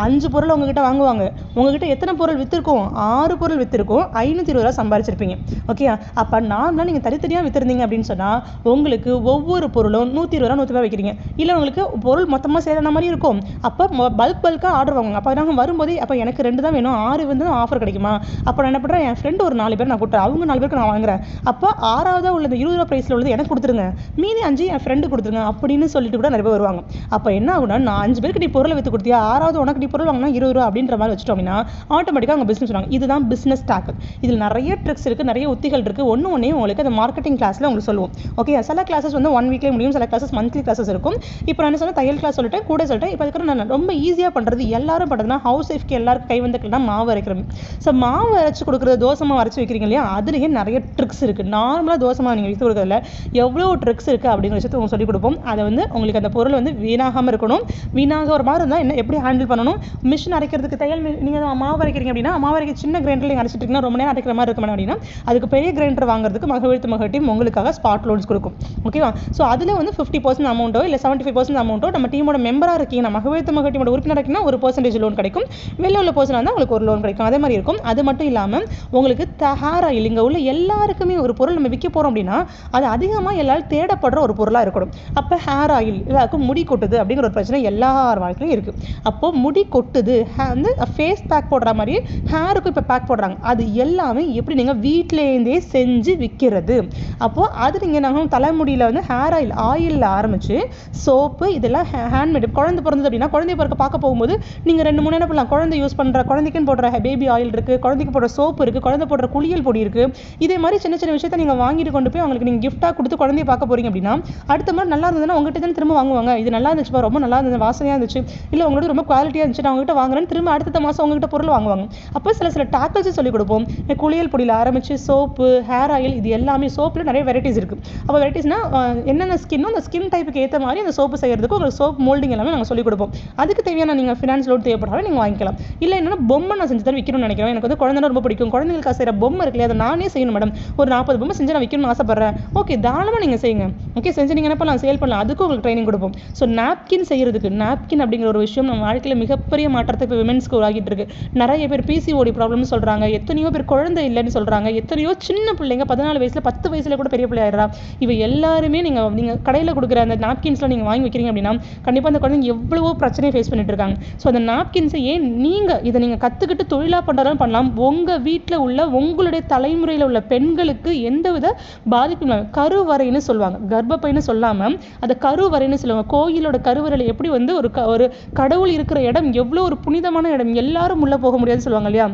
5 பொருள் உங்ககிட்ட வாங்குவாங்க. உங்ககிட்ட எத்தனை பொருள் விற்றுருக்கோம், 6 பொருள் விற்றுருக்கோம், 520 ரூபா சம்பாதிச்சிருப்பீங்க. ஓகே, அப்போ நார்மலாக நீங்கள் தனித்தனியாக விற்றுருந்தீங்க அப்படின்னு சொன்னால் உங்களுக்கு ஒவ்வொரு பொருளும் 120 ரூபா 100 ரூபா வைக்கிறீங்க. இல்லை உங்களுக்கு பொருள் மொத்தமாக சேரான மாதிரி இருக்கும், அப்போ பல்காக ஆர்டர் வாங்குவாங்க. அப்போ நாங்கள் வரும்போதே அப்போ எனக்கு 2 தான் வேணும், 6 வந்து ஆஃபர் கிடைக்குமா, அப்போ நான் என்ன பண்ணுறேன், என் ஃப்ரெண்டு ஒரு 4 பேர் நான் கூட்டுறேன், அவங்க 4 பேருக்கு நான் வாங்குறேன், அப்போ 6வது உள்ளது 20 ரூபா ப்ரைஸில் உள்ளது எனக்கு கொடுத்துருங்க, மீதி 5 என் ஃப்ரெண்டு கொடுத்துருங்க அப்படின்னு சொல்லிட்டு கூட நிறைய பேர் வருவாங்க. அப்போ என்ன ஆகுனா, நான் 5 பேருக்கு நீ பொருளை விற்று கொடுத்தியா, 6வது உனக்கு நீ பொருள் வாங்கினா 20 ரூபா அப்படின்ற மாதிரி வச்சுட்டோம் அப்படின்னா ஆட்டோமேட்டிக்காக அவங்க பிஸ்னஸ் பண்ணுவாங்க. இதுதான் பிஸ்னஸ் டாக். இதில் நிறைய ட்ரிக்ஸ் இருக்குது, நிறைய உத்திகள் இருக்குது. ஒன்றையும் உங்களுக்கு அந்த மார்க்கெட்டிங் கிளாஸில் உங்களுக்கு சொல்லுவோம். ஓகே, சில கிளாஸஸ் வந்து 1 வீக்லேயே முடியும், சில கிளாஸஸ் மந்த்லி கிளாஸஸ் இருக்கும். இப்போ நான் என்ன சொன்ன தையல் கிளாஸ் சொல்லிட்டேன், கூட சொல்லிட்டேன். இப்போ அதுக்கு நான் ரொம்ப ஈஸியாக பண்ணுறது, எல்லாரும் பண்ணுறதுனா ஹவுஸ் ஒய்ஃப்க்கு எல்லாருக்கும் கை வந்துக்கலன்னா மாவு அரைக்கிறோம். ஸோ மாவு அரைச்சி கொடுக்குறது, தோசை மாவு அரைச்சி வைக்கிறீங்க இல்லையா, அதுலேயே நிறைய ட்ரிக்ஸ் இருக்குது. நார்மலாக தோசை மாவு நீங்கள் விற்று கொடுக்குறதுல எவ்வளோ ட்ரிக்ஸ் இருக்குது அப்படிங்கிற விஷயத்தை உங்களுக்கு சொல்லிக் கொடுப்போம். அதை வந்து உங்களுக்கு அந்த பொருள் வந்து வீணாகாமல் இருக்கணும், வீணாக ஒரு மாதிரி இருந்தால் என்ன எப்படி ஹேண்டில் பண்ணணும். மிஷின் அரைக்கிறதுக்கு தையல் நீங்கள் மாவு அரைக்கிறீங்க அப்படின்னா மாவு அரைக்க சின்ன கிரைண்டரில் நீங்கள் அரைச்சிட்டு இருக்கீங்கன்னா ரொம்ப நேரம் அரைக்கிற மாதிரி இருக்கும் அப்படின்னா அதுக்கு பெரிய கிரைண்டர் வாங்குறதுக்கு மகவிழ்த்து டீம் உங்களுக்காக ஸ்பாட் லோன்ஸ் கொடுக்கும். ஓகேவா, ஸோ அதில் வந்து 50% அமௌண்ட்டோ இல்லை 75% அமௌண்ட்டோ நம்ம டீமோட மெம்பராக இருக்கீங்கன்னா, மகவிழ்த்து டீமோட உறுப்பினர் இருக்கீங்கன்னா 1% லோன் கிடைக்கும், வெளில உள்ள பர்சனாக இருந்தால் உங்களுக்கு ஒரு லோன் கிடைக்கும். அதே மாதிரி இருக்கும். அது மட்டும் இல்லாமல் உங்களுக்கு ஹேர் ஆயில், இங்கே உள்ள எல்லாருக்குமே ஒரு பொருள் நம்ம விற்க போகிறோம் அப்படின்னா அது அதிகமாக எல்லாரும் தேடப்படுற ஒரு பொருளாக இருக்கணும். அப்போ ஹேர் ஆயில், எல்லாருக்கும் முடி கொட்டுது அப்படிங்கிற ஒரு பிரச்சனை எல்லார் வாழ்க்கையிலும் இருக்குது. அப்போது முடி கொட்டுது, வந்து ஃபேஸ் பேக் போடுற மாதிரி ஹேருக்கும் இப்போ பேக் போடுறாங்க, அது எல்லாமே எப்படி நீங்கள் வீட்டிலேருந்தே செஞ்சு விற்கிறது. அப்போது அது நீங்கள் நாங்கள் தலைமுடியில் வந்து ஹேர் ஆயிலில் ஆரம்பித்து சோப்பு இதெல்லாம் ஹேண்ட்மேட். குழந்தை பிறந்தது அப்படின்னா குழந்தைய பிறக்க பார்க்க போகும்போது நீங்கள் 2-3 என்ன பண்ணலாம், குழந்தை யூஸ் பண்ணுற குழந்தைக்குன்னு போடுற பேபி ஆயில் இருக்குது, குழந்தைக்கு போடுற சோப்பு இருக்குது, குழந்தை போடுற குளியல் பொடி இருக்குது. இதே மாதிரி சின்ன சின்ன விஷயத்தை நீங்கள் வாங்கிட்டு கொண்டு போய் அவங்களுக்கு நீங்கள் கிஃப்ட்டாக கொடுத்து குழந்தைய பார்க்க போகிறீங்க அப்படின்னா அடுத்த மாதிரி நல்லா இருந்ததுன்னா உங்கள்கிட்ட தான் திரும்ப வாங்குவாங்க. இது நல்லா இருந்துச்சுப்பா, ரொம்ப நல்லா இருந்தது, வாசனையாக இருந்துச்சு, இல்லை உங்களோட ரொம்ப குவாலிட்டியாக இருந்துச்சு, நான் உங்கள்கிட்ட வாங்குறேன்னு திரும்ப அடுத்த மாதம் உங்கள்கிட்ட பொருள் வாங்குவாங்க. அப்போ சில டாக்டர்ஸ் சொல்லிக் கொடுப்போம். குளியல் பொடியில் ஆரம்பித்து சோப்பு, ஹேர் ஆயில், இது எல்லாமே சோப்பில் நிறைய வெரைட்டிஸ் இருக்குது. அப்போ வெரைட்டிஸ்னால் என்னென்ன ஸ்கின்னோ அந்த ஸ்கின் டைப்புக்கு ஏற்ற மாதிரி அந்த சோப்பு செய்கிறதுக்கு உங்களுக்கு சோப் மோல்டிங் எல்லாமே நாங்கள் சொல்லிக் கொடுப்போம். அதுக்கு தேவையான நீங்கள் ஃபினான்ஸ் லோன் தேவைப்படாமல் நீங்கள் வாங்கிக்கலாம். இல்லை என்னென்னா பொம்மை நான் செஞ்சு தான் விற்கணும்னு நினைக்கிறேன், எனக்கு வந்து குழந்தைனா ரொம்ப பிடிக்கும், குழந்தைங்களுக்கு செய்கிற பொம்மை இருக்குல்லையா அதை நானே செய்யணும் மேடம், ஒரு 40 பொம்மை செஞ்சு நான் விற்கணும்னு ஆசைப்பட்றேன். ஓகே, தாராளமாக நீங்கள் செய்யுங்க. ஓகே, செஞ்சு நீங்கள் என்ன பண்ணலாம், சேல் பண்ணலாம். அதுக்கும் உங்களுக்கு ட்ரைனிங் கொடுப்போம். ஸோ நாப்கின் செய்கிறதுக்கு, நாப்கின் அப்படிங்கிற ஒரு விஷயம் நம்ம வாழ்க்கையில் மிகப்பெரிய மாற்றத்தை இப்போ விமென்ஸ்க்கு ஆகிட்டு இருக்கு. நிறைய பேர் பிசிஓடி ப்ராப்ளம்னு சொல்கிறாங்க, எத்தனையோ பேர் குழந்தை இல்லைன்னு சொல்கிறாங்க, எத்தனையோ சின்ன பிள்ளைங்க 14 வயசில் 10 வயசில் கூட பெரிய பிள்ளை ஆயிடுறா. இவை எல்லாருமே நீங்கள் கடையில் கொடுக்குற அந்த நாப்கின்ஸ்லாம் நீங்கள் வாங்கி வைக்கிறீங்க அப்படின்னா கண்டிப்பாக அந்த குழந்தைங்க எவ்வளவோ பிரச்சனையை ஃபேஸ் பண்ணிட்டு இருக்காங்க. ஸோ அந்த நாப்கின்ஸை ஏன் இதை நீங்கள் கற்றுக்கிட்டு தொழிலாக பண்ணுறதாலும் பண்ணலாம். உங்கள் வீட்டில் உள்ள உங்களுடைய தலைமுறையில் உள்ள பெண்களுக்கு எந்தவித பாதிப்பும் இல்லை. கருவறைன்னு சொல்லுவாங்க, கர்ப்பப்பைன்னு சொல்லாமல் அதை கருவறைன்னு சொல்லுவாங்க. கோயிலோட கருவறையில் எப்படி வந்து ஒரு கடவுள் இருக்கிற இடம் எவ்வளோ ஒரு புனிதமான இடம், எல்லாரும் உள்ளே போக முடியாதுன்னு சொல்லுவாங்க இல்லையா.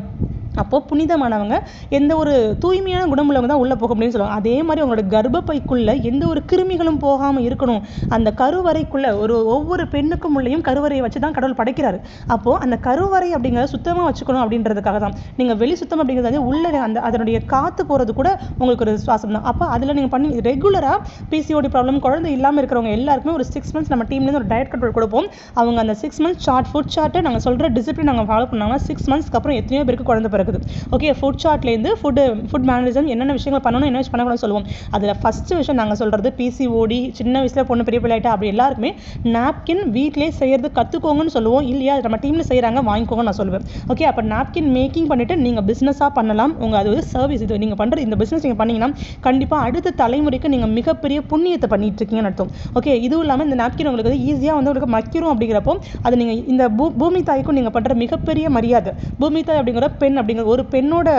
அப்போது புனிதமானவங்க, எந்த ஒரு தூய்மையான குணமுள்ளவங்க தான் உள்ளே போக முடியும்னு சொல்லுவாங்க. அதே மாதிரி உங்களோட கர்ப்பப்பைக்குள்ளே எந்த ஒரு கிருமிகளும் போகாமல் இருக்கணும். அந்த கருவறைக்குள்ளே ஒவ்வொரு பெண்ணுக்கும் உள்ளேயும் கருவறையை வச்சு தான் கடவுள் படைக்கிறாரு. அப்போது அந்த கருவறை அப்படிங்கிறத சுத்தமாக வச்சுக்கணும் அப்படின்றதுக்காக தான். நீங்கள் வெளி சுத்தம் அப்படிங்கிறது உள்ளே அதனுடைய காற்று போகிறது கூட உங்களுக்கு ஒரு சுவாசம் தான். அப்போ அதில் நீங்கள் பண்ணி ரெகுலராக பிசிஓடி ப்ராப்ளம் குழந்தை இல்லாமல் இருக்கிறவங்க எல்லாருக்குமே ஒரு 6 months நம்ம டீம்லேருந்து ஒரு டயட் கண்ட்ரோல் கொடுப்போம். அவங்க அந்த 6 months ஃபுட் சார்ட்டை நாங்கள் சொல்கிற டிசிப்ளின் நாங்கள் ஃபாலோ பண்ணாங்கன்னா 6 monthsக்கு அப்புறம் எத்தனையோ பேருக்கு குழந்தை பிறகு. ஓகே, ஃபுட் சார்ட்லேருந்து ஃபுட் மேனேஜ்மெண்ட் என்னென்ன விஷயங்கள் பண்ணணும், என்ன விஷயம் பண்ணக்கூடாதுன்னு சொல்லுவோம். அதில் ஃபஸ்ட்டு விஷயம் நாங்கள் சொல்கிறது பிசிஓடி, சின்ன வயசில் பொண்ணு பெரிய பிள்ளைகிட்ட அப்படி எல்லாருக்குமே நாப்கின் வீட்டிலே செய்கிறது கற்றுக்கோங்கன்னு சொல்லுவோம். இல்லையா நம்ம டீமில் செய்கிறாங்க வாங்கிக்கோங்கன்னு நான் சொல்லுவேன். ஓகே, அப்போ நாப்கின் மேக்கிங் பண்ணிவிட்டு நீங்கள் பிஸ்னஸாக பண்ணலாம். உங்கள் அது ஒரு சர்வீஸ். இது நீங்கள் பண்ணுற இந்த பிஸ்னஸ் நீங்கள் பண்ணிங்கன்னா கண்டிப்பாக அடுத்த தலைமுறைக்கு நீங்கள் மிகப்பெரிய புண்ணியத்தை பண்ணிட்டு இருக்கீங்கன்னு அர்த்தம். ஓகே, இதுவும் இல்லாமல் இந்த நாப்கின் உங்களுக்கு ஈஸியாக வந்து உங்களுக்கு மக்கிரும் அப்படிங்கிறப்போ அது நீங்கள் இந்த பூமி தாய்க்கும் நீங்கள் பண்ணுற மிகப்பெரிய மரியாதை. பூமி தாய் அப்படிங்கிற பெண் அப்படிங்கிற ஒரு பெண்ணோட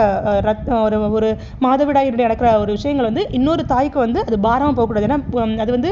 ஒரு மாதவிடாயினுடைய நடக்கிற ஒரு விஷயங்கள் வந்து இன்னொரு தாய்க்கு வந்து அது பாரமாக போகக்கூடாது. ஏன்னா அது வந்து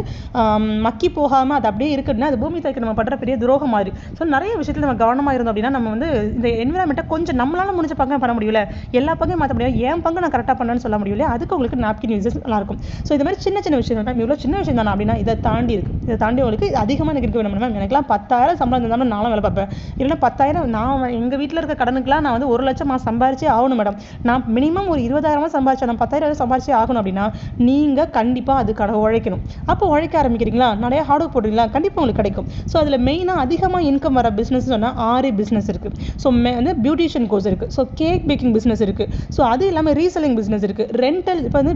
மக்கி போகாமல் அது அப்படியே இருக்குதுன்னா அது பூமி தாய்க்கு நம்ம பண்ணுற பெரிய துரோகம் மாதிரி. ஸோ நிறைய விஷயத்தில் நம்ம கவனமாக இருந்தோம் அப்படின்னா நம்ம வந்து இந்த என்விரான்மெண்ட்டை கொஞ்சம் நம்மளால முடிஞ்ச பக்கம் பண்ண முடியல, எல்லா பக்கம் மாற்ற முடியாது, என் பங்கு நான் கரெக்டாக பண்ணேன்னு சொல்ல முடியல. அதுக்கு உங்களுக்கு நாப்கின் யூசஸ் நல்லா இருக்கும். ஸோ இது மாதிரி சின்ன சின்ன விஷயம் மேம், இவ்வளோ சின்ன விஷயம் தானே அப்படின்னா இதை தாண்டி இருக்குது. இதை தாண்டி உங்களுக்கு அதிகமாக எனக்கு இருக்க வேணும் மேம். எனக்குலாம் 10,000 சம்பளம் இருந்தாலும் நானும் வேலை பார்ப்பேன். இல்லைன்னா 10,000 நான் எங்கள் வீட்டில் இருக்க கடனுக்குலாம் நான் வந்து 1 லட்சம் சம்பாரிச்சே ஆகணும் மேடம். நான் மினிமம் ஒரு 20,000 சம்பாதிச்சேன், நான் 10,000 சம்பாதிச்சே ஆகணும் அப்படின்னா நீங்கள் கண்டிப்பாக அதுக்காக உழைக்கணும். அப்போ உழைக்க ஆரம்பிக்கிறீங்களா, நிறைய ஹார்ட் ஒர்க் போடுறீங்களா, கண்டிப்பாக உங்களுக்கு கிடைக்கும். ஸோ அதில் மெயினாக அதிகமாக இன்கம் வர பிஸ்னஸ் சொன்னால் 6 பிஸ்னஸ் இருக்குது. ஸோ வந்து பியூட்டிஷியன் கோர்ஸ் இருக்குது, ஸோ கேக் பேக்கிங் பிஸ்னஸ் இருக்குது, ஸோ அது இல்லாமல் ரீசெல்லிங் பிஸ்னஸ் இருக்குது, ரெண்டல். இப்போ வந்து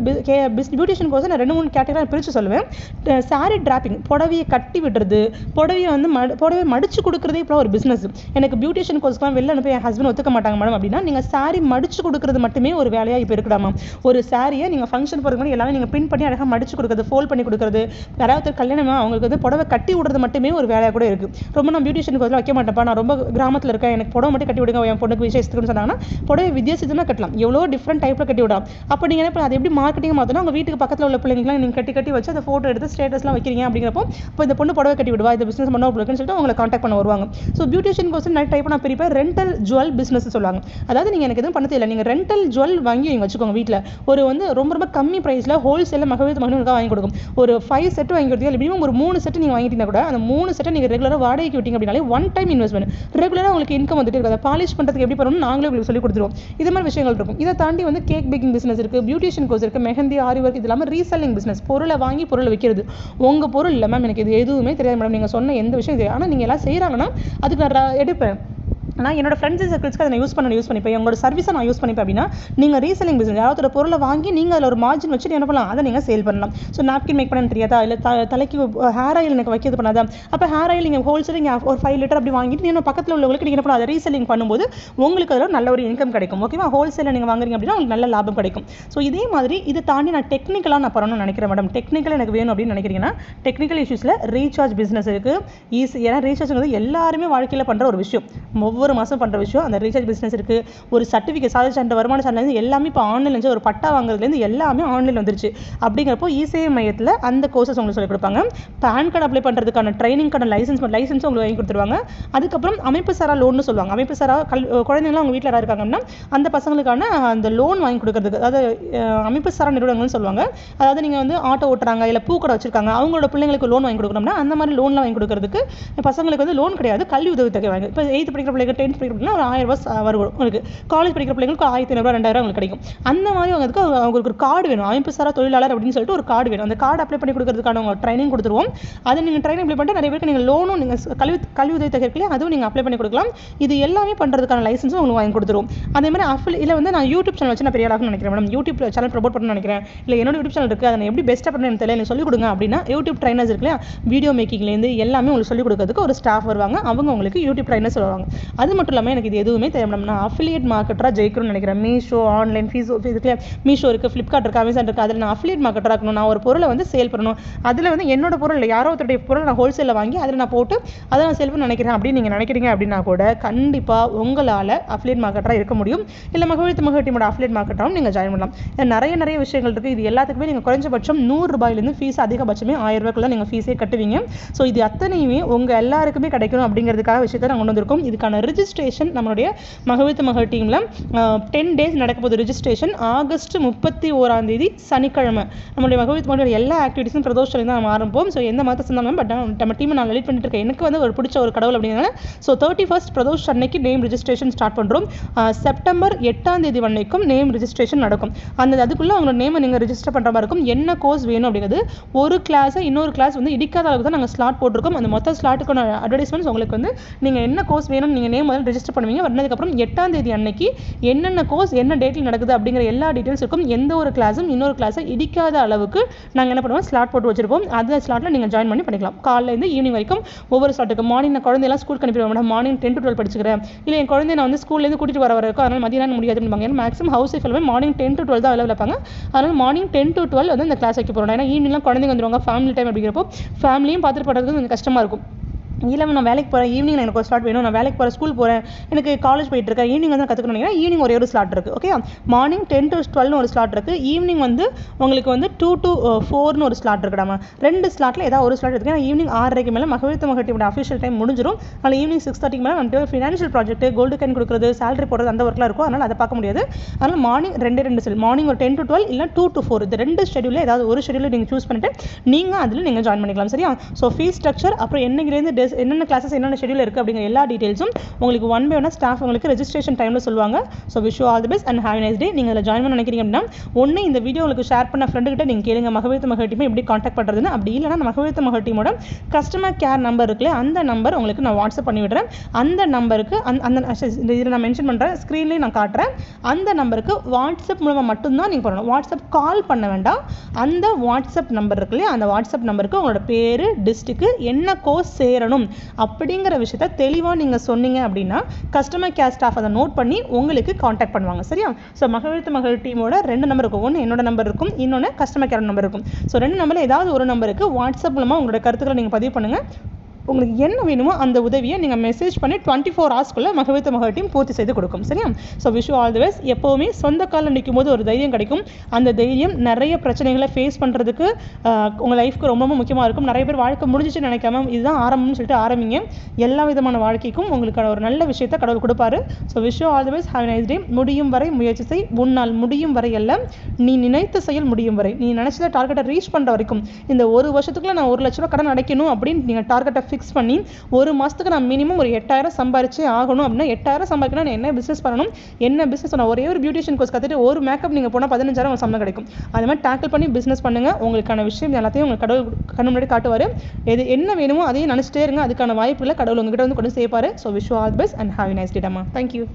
பியூட்டிஷியன் கோர்ஸ் நான் 2-3 கேட்டகரி பிரித்து சொல்லுவேன். சாரி டிராப்பிங், புடவையை கட்டி விடுறது, புடவையை வந்து புடவை மடிச்சு கொடுக்குறதே இப்போ ஒரு பிஸ்னஸ். எனக்கு பியூட்டிஷியன் கோர்ஸ்க்குலாம் வெளில அனுப்பி என் ஹஸ்பண்ட் ஒத்துக்க மாட்டாங்க மேடம் அப்படின்னா நீங்கள் சாரி மடிச்சு கொடுக்குறது மட்டுமே ஒரு வேலையாக இப்போ இருக்குடாமா. ஒரு சாரியை நீங்கள் ஃபங்க்ஷன் போகிறதுக்கு எல்லாமே நீங்கள் பின் பண்ணி அழகாக மடிச்சு கொடுக்குறது, ஃபோல்ட் பண்ணி கொடுக்குறது, யாராவது கல்யாணமாக அவங்களுக்கு வந்து புடவை கட்டி விடுறது மட்டுமே ஒரு வேலையாக கூட இருக்குது. ரொம்ப நான் பியூட்டிஷியன் கோர்ஸில் வைக்க மாட்டேன்ப்பா, நான் ரொம்ப கிராமத்தில் இருக்கேன், எனக்கு புடவை மட்டும் கட்டி விடுங்க என் பொண்ணுக்கு விசேஷத்துக்குன்னு சொன்னாங்கன்னா புடவை வித்தியாசமாக கட்டலாம், எவ்வளோ டிஃப்ரெண்ட் டைப்பில் கட்டி விடலாம். அப்போ நீங்கள் என்ன அதை எப்படி மார்க்கெட்டிங் மாற்றணும், உங்கள் வீட்டுக்கு பக்கத்தில் உள்ள பிள்ளைங்களாம் நீங்கள் கட்டி வச்சு அதை ஃபோட்டோ எடுத்து ஸ்டேட்டஸ்லாம் வைக்கிறீங்க அப்படிங்கிறப்போ இப்போ இந்த பொண்ணு புடவை கட்டி விடுவா, இந்த பிஸ்னஸ் பண்ண பிள்ளைன்னு சொல்லிட்டு உங்களை கான்டாக்ட் பண்ண வருவாங்க. ஸோ பியூட்டிஷியன் கோர்ஸ் நிறைய டைப் நான் பிரிப்பேன். ரெண்டல் ஜுவல் பிஸ்னஸ் சொல்லுவாங்க. அதாவது நீங்கள் எனக்கு எதுவும் பண்ண தெரியல, நீங்கள் ரெண்டல் ஜுவல் வாங்கி நீங்கள் வச்சுக்கோங்க வீட்டில். ஒரு வந்து ரொம்ப ரொம்ப கம்மி ப்ரைஸில் ஹோல்சேலில் மகளிர்களுக்காக வாங்கி கொடுக்கும். ஒரு 5 செட் வாங்கி கொடுத்தீங்க, மினிமம் ஒரு 3 செட் நீங்கள் வாங்கிட்டீங்கன்னா கூட அந்த 3 செட்டை நீங்கள் ரெகுலராக வாடகைக்கு விட்டீங்க அப்படின்னாலே ஒன் டைம் இன்வெஸ்ட்மெண்ட், ரெகுலராக உங்களுக்கு இன்கம் வந்துட்டு இருக்காது. பாலிஷ் பண்ணுறதுக்கு எப்படி பண்ணணும் நாங்களே உங்களுக்கு சொல்லி கொடுத்துருவோம். இது மாதிரி விஷயங்கள் இருக்கும். இதை தாண்டி வந்து கேக் பேக்கிங் பிஸ்னஸ் இருக்குது, பியூட்டிஷியன் கோர்ஸ் இருக்குது, மெஹந்தி, ஆரி ஒர்க், இது இல்லாமல் ரீசெல்லிங் பிஸ்னஸ், பொருளை வாங்கி பொருளை விற்கிறது. உங்கள் பொருள் இல்லை மேம், எனக்கு இது எதுவுமே தெரியாது மேடம், நீங்கள் சொன்ன எந்த விஷயம் தெரியாது, ஆனால் நீங்கள் எல்லாம் செய்கிறாங்கன்னா அதுக்கு நான் எடுப்பேன். நான் என்னோட ஃப்ரெண்ட்ஸ் சர்க்கிள்ஸ்க்கு அதை யூஸ் பண்ணிப்பேன், உங்களோட சர்வீஸை நான் யூஸ் பண்ணிப்பேன் அப்படின்னா நீங்கள் ரீசெல்லிங் பிஸ்னஸ் யாராவது பொருளை வாங்கி நீங்கள் அதில் ஒரு மார்ஜின் வச்சுட்டு என்ன பண்ணலாம், அதை நீங்கள் சேல் பண்ணலாம். ஸோ நாப்கின் மேக் பண்ண தெரியாதா, இல்லை தலைக்கு ஹேர் ஆயில் எனக்கு வைக்கிறது பண்ணாதா, அப்போ ஹேர் ஆயில் நீங்கள் ஹோல்சேலிங் ஒரு 5 லிட்டர் அப்படி வாங்கிட்டு நீங்கள் பக்கத்தில் உள்ளவங்களுக்கு நீங்கள் என்ன பண்ணலாம், அதை ரீசெல்லிங் பண்ணும்போது உங்களுக்கு அதில் நல்ல ஒரு இன்கம் கிடைக்கும். ஓகேவா, ஹோல்சேலில் நீங்கள் வாங்குறீங்க அப்படின்னா உங்களுக்கு நல்ல லாபம் கிடைக்கும். ஸோ இதே மாதிரி இதை தாண்டி நான் டெக்னிக்கலாக நான் பண்ணணும்னு நினைக்கிறேன் மேடம். டெக்னிக்கல் எனக்கு வேணும் அப்படின்னு நினைக்கிறீங்கன்னா டெக்னிக்கல் இஷ்யூஸில் ரீசார்ஜ் பிஸ்னஸ் இருக்குது. ஈஸி, ஏன்னா ரீசார்ஜ்ங்கிறது எல்லாருமே வாழ்க்கையில் பண்ணுற ஒரு விஷயம், ஒவ்வொரு மாதம் பண்ணுற விஷயம். அந்த ரீசார்ஜ் பிஸ்னஸ் இருக்குது. ஒரு சர்டிஃபிகேட், சாதனை சான்று, வருமான சான்றிதழ் எல்லாமே இப்போ ஆன்லைன், ஒரு பட்டா வாங்குறதுலேருந்து எல்லாமே ஆன்லைன் வந்துருச்சு. அப்படிங்கிறப்போ இசேவை மையத்தில் அந்த கோர்சஸ் உங்களுக்கு சொல்லிக் கொடுப்பாங்க. பேன் கார்டு அப்ளை பண்ணுறதுக்கான ட்ரைனிங்கான லைசன்ஸும் உங்களுக்கு வாங்கி கொடுத்துருவாங்க. அதுக்கப்புறம் அமைப்பு சாரா லோன்னு சொல்லுவாங்க. அமைப்பு சாரா குழந்தைங்களாம் அவங்க வீட்டில் யாராவது இருக்காங்கன்னா அந்த பசங்களுக்கான அந்த லோன் வாங்கி கொடுக்கறதுக்கு, அதாவது அமைப்பு சாரா நிறுவனங்கள்னு சொல்லுவாங்க. அதாவது நீங்கள் வந்து ஆட்டோ ஓட்டுறாங்க, இல்லை பூக்கடை வச்சிருக்காங்க, அவங்களோட பிள்ளைங்களுக்கு லோன் வாங்கி கொடுக்கணும்னா அந்த மாதிரி லோன்லாம் வாங்கி கொடுக்கறதுக்கு பசங்களுக்கு வந்து லோன் கிடையாது, கல்வி உதவித்தொகை வாங்கி. இப்போ 8th படிக்கிற பிள்ளைங்க 10th படிக்கிற ஒரு 1000 ரூபாய் வரும் உங்களுக்கு. காலேஜ் படிக்கிற பிள்ளைங்களுக்கு 1500 2000 உங்களுக்கு கிடைக்கும். அந்த மாதிரி அவங்களுக்கு ஒரு கார்டு வேணும், அமைப்பு சாரா தொழிலாளர் அப்படின்னு சொல்லிட்டு ஒரு கார்டு வேணும். அந்த கார்டு அப்ளை பண்ணி கொடுக்கறதுக்கான உங்க ட்ரைனிங் கொடுத்துருவோம். அதை நீங்கள் ட்ரைனிங் அப்ளை பண்ணிட்டு நிறைய பேருக்கு நீங்கள் லோனும் நீங்கள் கல்வி உதவி தொகை அதுவும் நீங்கள் அப்ளை பண்ணி கொடுக்கலாம். இது எல்லாமே பண்ணுறதுக்கான லைசன்ஸும் உங்களுக்கு வாங்கி கொடுத்துருவோம். அதே மாதிரி இல்லை வந்து நான் யூடியூப் சேனல் வச்சு நான் பெரிய ஆளாக நினைக்கிறேன் மேடம், யூடியூப் சேனல் ப்ரொமோட் பண்ணணும்னு நினைக்கிறேன், இல்லை என்னோட யூடியூப் சேனல் இருக்குது, அதை எப்படி பெஸ்ட்டாக பண்ணணும் தெரியல, எனக்கு சொல்லிக் கொடுங்க அப்படின்னா யூடியூப் ட்ரைனர்ஸ் இருக்கு இல்லையா, வீடியோ மேக்கிங்லேருந்து எல்லாமே உங்களுக்கு சொல்லிக் கொடுக்கறதுக்கு ஒரு ஸ்டாஃப் வருவாங்க. அவங்க உங்களுக்கு யூடியூப் ட்ரைனர்ஸ் வருவாங்க. அது மட்டும் இல்லாமல் எனக்கு இது எதுவுமே தெரியும், நான் அஃபிலியேட் மார்க்கெட்டராக ஜெயிக்கணும்னு நினைக்கிறேன். மீஷோ ஆன்லைன் இதுக்கு மீஷோ இருக்குது, ஃப்ளிப்கார்ட் இருக்குது, அமேசான் இருக்குது, அதில் நான் அஃபிலியேட் மார்க்கெட்டராக இருக்கணும். நான் ஒரு பொருளை வந்து சேல் பண்ணணும், அதில் வந்து என்னோட பொருள் இல்லை யாரோ ஒருத்தருடைய பொருள் நான் ஹோல்சேலில் வாங்கி அதில் நான் போட்டு அதை நான் சேல் பண்ண நினைக்கிறேன் அப்படின்னு நீங்கள் நினைக்கிறீங்க அப்படின்னா கூட கண்டிப்பாக உங்களால் அஃபிலியேட் மார்க்கெட்டராக இருக்க முடியும். இல்லை மகளிர் டீமோட அஃபிலியேட் மார்க்கெட்டாகவும் நீங்கள் ஜாயின் பண்ணலாம். நிறைய விஷயங்கள் இருக்குது. இது எல்லாத்துக்குமே நீங்கள் குறைஞ்சபட்சம் 100 ரூபாயிலேருந்து ஃபீஸ் அதிகபட்சமே 1000 ரூபாய்க்குள்ள நீங்கள் ஃபீஸே கட்டுவீங்க. ஸோ இது அத்தனையுமே உங்கள் எல்லாருக்குமே கிடைக்கணும் அப்படிங்கிறதுக்காக விஷயத்தை நாங்கள் கொண்டு வந்திருக்கோம். இதுக்கான ரிஜிஸ்ட்ரேஷன் நம்மளுடைய மகவித் மகள் டீமில் 10 days நடக்க போகுது. ரிஜிஸ்ட்ரேஷன் ஆகஸ்ட் 31 சனிக்கிழமை. நம்மளுடைய மகவித் மகளோட எல்லா ஆக்டிவிட்டீஸும் பிரதோஷம் தான் நம்ம ஆரம்பிப்போம். ஸோ எந்த மதத்தை சேர்ந்தாலும் பட் நம்ம டீமை நான் லீட் பண்ணிட்டு இருக்கேன். எனக்கு வந்து ஒரு பிடிச்ச ஒரு கடவுள் அப்படிங்கிறதுனால ஸோ 31st பிரதோஷ் அன்னைக்கு நேம் ரிஜிஸ்ட்ரேஷன் ஸ்டார்ட் பண்ணுறோம். செப்டம்பர் 8 வரைக்கும் நேம் ரிஜிஸ்ட்ரேஷன் நடக்கும். அதுக்குள்ளே உங்களோட நேமை நீங்கள் ரிஜிஸ்டர் பண்ணுற மாதிரி இருக்கும். என்ன கோர்ஸ் வேணும் அப்படிங்கிறது ஒரு கிளாஸை இன்னொரு கிளாஸ் வந்து இடிக்காத அளவுக்கு தான் நாங்கள் ஸ்லாட் போட்டிருக்கோம். அந்த மொத்த ஸ்லாட்டுக்கான அட்வர்டைஸ்மெண்ட்ஸ் உங்களுக்கு வந்து நீங்கள் என்ன கோர்ஸ் வேணும்னு நீங்கள் நேம் முதல்ல ரிஜிஸ்டர் பண்ணுவீங்க. வந்ததுக்கப்புறம் 8 அன்னைக்கு என்னென்ன கோர்ஸ் என்ன டேட்டில் நடக்குது அப்படிங்கிற எல்லா டீட்டெயில்ஸ் இருக்கும். எந்த ஒரு கிளாஸும் இன்னொரு கிளாஸை இடிக்காத அளவுக்கு நாங்கள் என்ன பண்ணுவோம், ஸ்லாட் போட்டு வச்சிருப்போம். அந்த ஸ்லாட்டில் நீங்கள் ஜாயின் பண்ணி பண்ணிக்கலாம். காலையிலேருந்து ஈவினிங் வரைக்கும் ஒவ்வொரு ஸ்லாட்டுக்கு. மார்னிங் நான் குழந்தையெல்லாம் ஸ்கூல் அனுப்பிடுவேன் மேடம், மார்னிங் 10 to 12 படிச்சுக்கிறேன், இல்லை என் குழந்தைய நான் வந்து ஸ்கூல்லேருந்து கூட்டிட்டு வர இருக்கும், அதனால் மதியம் முடியாது அப்படிம்பாங்க. ஏன்னா மேக்ஸிமம் ஹவுஸ் ஒய்ஃப் எல்லாமே மார்னிங் 10 to 12 தான் அவைலபிள் இருப்பாங்க. அதனால் மார்னிங் 10 to 12 வந்து இந்த கிளாஸ் வைக்க போகிறோம். ஏன்னா ஈவினிங்லாம் குழந்தைங்க வந்துருவாங்க, ஃபேமிலி டைம் அப்படிங்கிறப்போ ஃபேமிலியும் பார்த்துட்டு போகிறதுக்கு கொஞ்சம் கஷ்டமாக இருக்கும். இல்லை நான் வேலைக்கு போகிறேன், ஈவினிங் எனக்கு ஒரு ஸ்லாட் வேணும், நான் வேலைக்கு போகிறேன், ஸ்கூல் போகிறேன், எனக்கு காலேஜ் போயிட்டு இருக்கேன், ஈவினிங் வந்து கற்றுக்கணும். ஈவினிங் ஒரே ஒரு ஸ்லாட் இருக்குது. ஓகே, மார்னிங் 10 to 12 ஒரு ஸ்லாட் இருக்குது. ஈவினிங் வந்து உங்களுக்கு வந்து 2 to 4 ஒரு ஸ்லாட் இருக்குடாமா. 2 ஸ்லாட்டில் ஏதாவது ஒரு ஸ்லாட் இருக்குது. ஏன்னா ஈவினிங் 6:30 மேலே மகவித் மகள் டீமோட அஃபிஷியல் டைம் முடிஞ்சிடும். அதனால் ஈவினிங் 6:30 மேலே நம்ம ஃபினான்ஷியல் ப்ராஜெக்ட், கோல்டு காயின் கொடுக்குறது, சேலரி போடுறது அந்த ஒர்க்லாம் இருக்கும். அதனால் அதை பார்க்க முடியாது. அதனால் மார்னிங் 2 செல், மார்னிங் ஒரு 10 to 12 இல்லை 2 to 4 இந்த 2 ஷெடியூலில் ஏதாவது ஒரு ஷெடியூலில் நீங்கள் சூஸ் பண்ணிட்டு நீங்கள் அதில் நீங்கள் ஜாயின் பண்ணிக்கலாம். சரியா? ஸோ ஃபீஸ் ஸ்ட்ரக்சர், அப்புறம் என்னைக்கிலேருந்து என்னென்ன கிளாஸஸ் என்ன ஷெடியூல் இருக்குது அப்படிங்கிற எல்லா டீடைல்ஸும் உங்களுக்கு ஒன் பை ஒன்னா ஸ்டாஃப் உங்களுக்கு ரெஜிஸ்ட்ரேஷன் டைமில் சொல்லுவாங்க. So wish you all the best and have a nice டே. நீங்கள் அதில் ஜாயின் பண்ண நினைக்கிறீங்க அப்படின்னா ஒன்று இந்த வீடியோ உங்களுக்கு ஷேர் பண்ண ஃப்ரெண்டுகிட்ட நீங்கள் கேளுங்க மகவித் மகள் டீமை எப்படி காண்டாக்ட் பண்ணுறதுன்னு. அப்படி இல்லைனா மகவித் மகள் டீமோட கஸ்டமர் கேர் நம்பர் இருக்குல்ல, அந்த நம்பர் உங்களுக்கு நான் வாட்ஸ்அப் பண்ணி விடுறேன். அந்த நம்பருக்கு இதில் நான் மென்ஷன் பண்ணுறேன், ஸ்க்ரீன்லேயும் நான் காட்டுறேன். அந்த நம்பருக்கு வாட்ஸ்அப் மூலமாக மட்டும்தான் நீங்கள் பண்ணணும். வாட்ஸ்அப் கால் பண்ண வேண்டாம். அந்த வாட்ஸ்அப் நம்பர் இருக்கு இல்லையா, அந்த வாட்ஸ்அப் நம்பருக்கு உங்களோட பேர், டிஸ்ட்ரிக்ட், என்ன கோர்ஸ் சேரணும் அப்படிங்கிற விஷயத்தை தெளிவாக நீங்கள் சொன்னீங்க அப்படின்னா கஸ்டமர் கேர் ஸ்டாஃப் அதை நோட் பண்ணி உங்களுக்கு காண்டாக்ட் பண்ணுவாங்க. சரியா? ஸோ மகவித் மகள் டீமோட 2 நம்பர் இருக்கும். ஒன்று என்னோட நம்பர் இருக்கும், இன்னொன்று கஸ்டமர் கேர் நம்பர் இருக்கும். ஸோ 2 நம்பரில் ஏதாவது ஒரு நம்பருக்கு வாட்ஸ்அப் மூலமாக உங்களோட கருத்துக்களை நீங்கள் பதிவு பண்ணுங்கள். உங்களுக்கு என்ன வேணுமோ அந்த உதவியை நீங்கள் மெசேஜ் பண்ணி 24 hours மகவித் மகள் டீம் பூர்த்தி செய்து கொடுக்கும். சரியா? So wish you all the best. எப்போவுமே சொந்த காலில் நிற்கும் போது ஒரு தைரியம் கிடைக்கும். அந்த தைரியம் நிறைய பிரச்சனைகளை ஃபேஸ் பண்ணுறதுக்கு உங்கள் லைஃப்க்கு ரொம்ப முக்கியமாக இருக்கும். நிறைய பேர் வாழ்க்கை முடிஞ்சிச்சு நினைக்காம இதுதான் ஆரம்பம்னு சொல்லிட்டு ஆரம்பிங்க. எல்லா விதமான வாழ்க்கைக்கும் உங்களுக்கான ஒரு நல்ல விஷயத்தை கடவுள் கொடுப்பாரு. So wish you all the best. Have a nice டே. முடியும் வரை முயற்சி செய். உன்னால் முடியும் வரை அல்ல, நீ நினைத்த செயல் முடியும் வரை. நீ நினைச்சத டார்கெட்டை ரீச் பண்ணுற வரைக்கும் இந்த ஒரு வருஷத்துக்குள்ள நான் 1 லட்ச ரூபா கடன் அடைக்கணும் அப்படின்னு நீங்கள் டார்கெட்டை ஃபிக்ஸ் பண்ணி ஒரு மாதத்துக்கு நான் மினிமம் ஒரு 8000 சம்பாரிச்சே ஆகணும் அப்படின்னா 8000 சம்பாதிக்கணும். நான் என்ன பிஸ்னஸ் பண்ணணும், என்ன பிஸ்னஸ் பண்ண, ஒரே ஒரு பியூட்டிஷியன் கோர்ஸ் கற்றுட்டு ஒரு மேக்கப் நீங்கள் போனால் 15,000 உங்களுக்கு சம்பளம் கிடைக்கும். அது மாதிரி டேக்கிள் பண்ணி பிஸ்னஸ் பண்ணுங்கள். உங்களுக்கான விஷயம் எல்லாத்தையும் உங்களுக்கு கடவுள் கண்ணு முன்னாடி காட்டுவார். எது என்ன வேணுமோ அதையும் நினச்சிட்டே இருங்க. அதுக்கான வாய்ப்புகளை கடவுள் உங்ககிட்ட வந்து கொண்டு சேர்ப்பாரு. So wish you all the best and have a nice day. Thank you.